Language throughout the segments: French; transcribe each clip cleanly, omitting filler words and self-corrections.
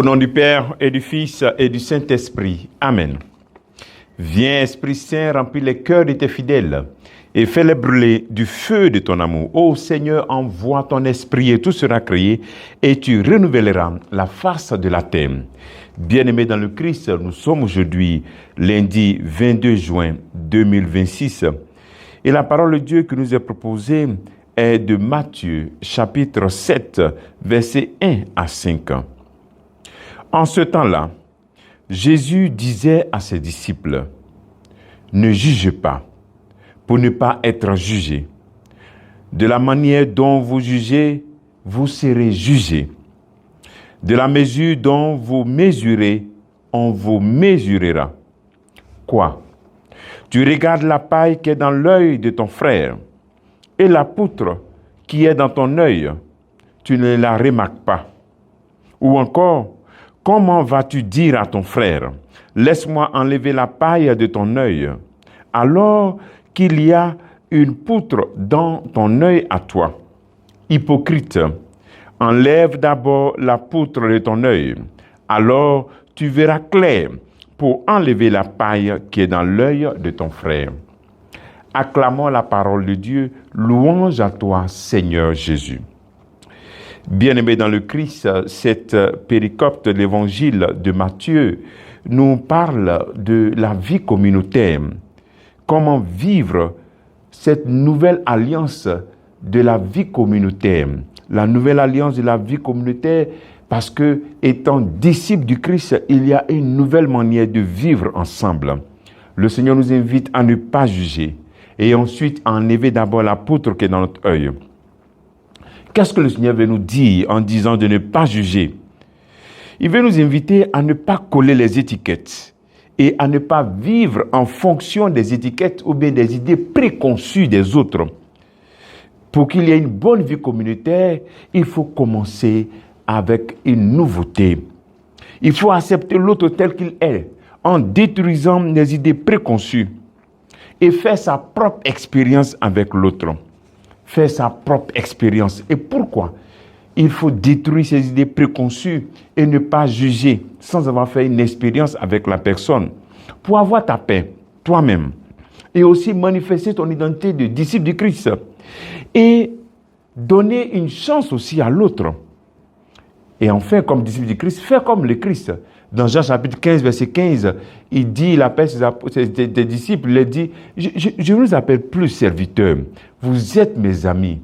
Au nom du Père et du Fils et du Saint-Esprit. Amen. Viens, Esprit Saint, remplis les cœurs de tes fidèles et fais-les brûler du feu de ton amour. Ô Seigneur, envoie ton esprit et tout sera créé et tu renouvelleras la face de la terre. Bien-aimés dans le Christ, nous sommes aujourd'hui lundi 22 juin 2026 et la parole de Dieu qui nous est proposée est de Matthieu chapitre 7 versets 1 à 5. En ce temps-là, Jésus disait à ses disciples, « Ne jugez pas, pour ne pas être jugés. De la manière dont vous jugez, vous serez jugés. De la mesure dont vous mesurez, on vous mesurera. Quoi? Tu regardes la paille qui est dans l'œil de ton frère et la poutre qui est dans ton œil, tu ne la remarques pas. Ou encore, comment vas-tu dire à ton frère, « Laisse-moi enlever la paille de ton œil » alors qu'il y a une poutre dans ton œil à toi? Hypocrite, enlève d'abord la poutre de ton œil, alors tu verras clair pour enlever la paille qui est dans l'œil de ton frère. Acclamons la parole de Dieu, louange à toi, Seigneur Jésus. Bien-aimés dans le Christ, cette péricope de l'évangile de Matthieu nous parle de la vie communautaire. Comment vivre cette nouvelle alliance de la vie communautaire. La nouvelle alliance de la vie communautaire parce que, étant disciples du Christ, il y a une nouvelle manière de vivre ensemble. Le Seigneur nous invite à ne pas juger et ensuite à enlever d'abord la poutre qui est dans notre œil. Qu'est-ce que le Seigneur veut nous dire en disant de ne pas juger? Il veut nous inviter à ne pas coller les étiquettes et à ne pas vivre en fonction des étiquettes ou bien des idées préconçues des autres. Pour qu'il y ait une bonne vie communautaire, il faut commencer avec une nouveauté. Il faut accepter l'autre tel qu'il est, en détruisant les idées préconçues et faire sa propre expérience avec l'autre. Faire sa propre expérience. Et pourquoi? Il faut détruire ces idées préconçues et ne pas juger sans avoir fait une expérience avec la personne. Pour avoir ta paix, toi-même, et aussi manifester ton identité de disciple du Christ. Et donner une chance aussi à l'autre. Et enfin, comme disciple du Christ, faire comme le Christ. Dans Jean chapitre 15, verset 15, il dit, il appelle ses disciples, il dit, je ne vous appelle plus serviteurs, vous êtes mes amis.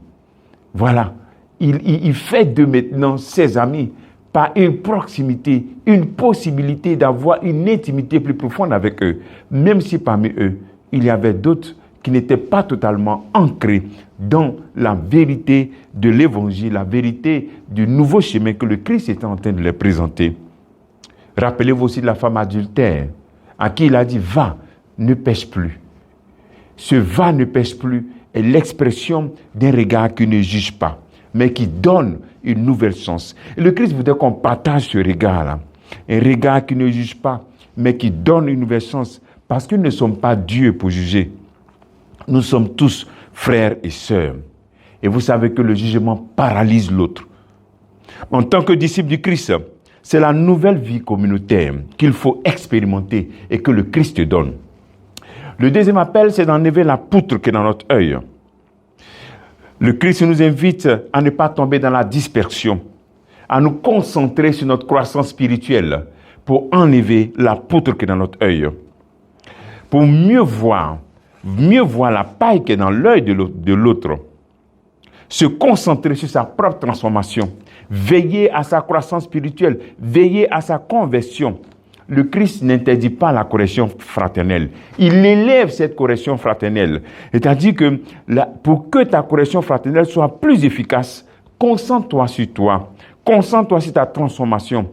Voilà, il fait de maintenant ses amis par une proximité, une possibilité d'avoir une intimité plus profonde avec eux, même si parmi eux, il y avait d'autres qui n'étaient pas totalement ancrés dans la vérité de l'évangile, la vérité du nouveau chemin que le Christ était en train de leur présenter. Rappelez-vous aussi de la femme adultère, à qui il a dit « Va, ne pêche plus ». Ce « va, ne pêche plus » est l'expression d'un regard qui ne juge pas, mais qui donne une nouvelle chance. Et le Christ voudrait qu'on partage ce regard-là. Un regard qui ne juge pas, mais qui donne une nouvelle chance, parce que nous ne sommes pas Dieu pour juger. Nous sommes tous frères et sœurs. Et vous savez que le jugement paralyse l'autre. En tant que disciple du Christ, c'est la nouvelle vie communautaire qu'il faut expérimenter et que le Christ te donne. Le deuxième appel, c'est d'enlever la poutre qui est dans notre œil. Le Christ nous invite à ne pas tomber dans la dispersion, à nous concentrer sur notre croissance spirituelle pour enlever la poutre qui est dans notre œil. Pour mieux voir la paille qui est dans l'œil de l'autre. Se concentrer sur sa propre transformation. Veiller à sa croissance spirituelle. Veiller à sa conversion. Le Christ n'interdit pas la correction fraternelle. Il élève cette correction fraternelle. C'est-à-dire que pour que ta correction fraternelle soit plus efficace, concentre-toi sur toi. Concentre-toi sur ta transformation.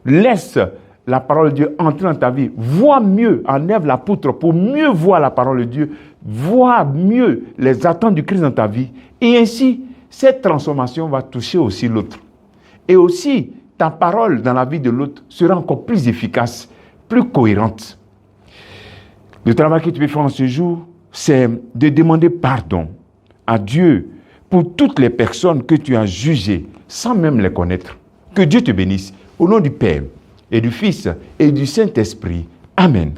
Laisse la parole de Dieu entrer dans ta vie. Vois mieux, enlève la poutre pour mieux voir la parole de Dieu. Vois mieux les attentes du Christ dans ta vie. Et ainsi, cette transformation va toucher aussi l'autre. Et aussi, ta parole dans la vie de l'autre sera encore plus efficace, plus cohérente. Le travail que tu peux faire en ce jour, c'est de demander pardon à Dieu pour toutes les personnes que tu as jugées sans même les connaître. Que Dieu te bénisse. Au nom du Père et du Fils et du Saint-Esprit. Amen.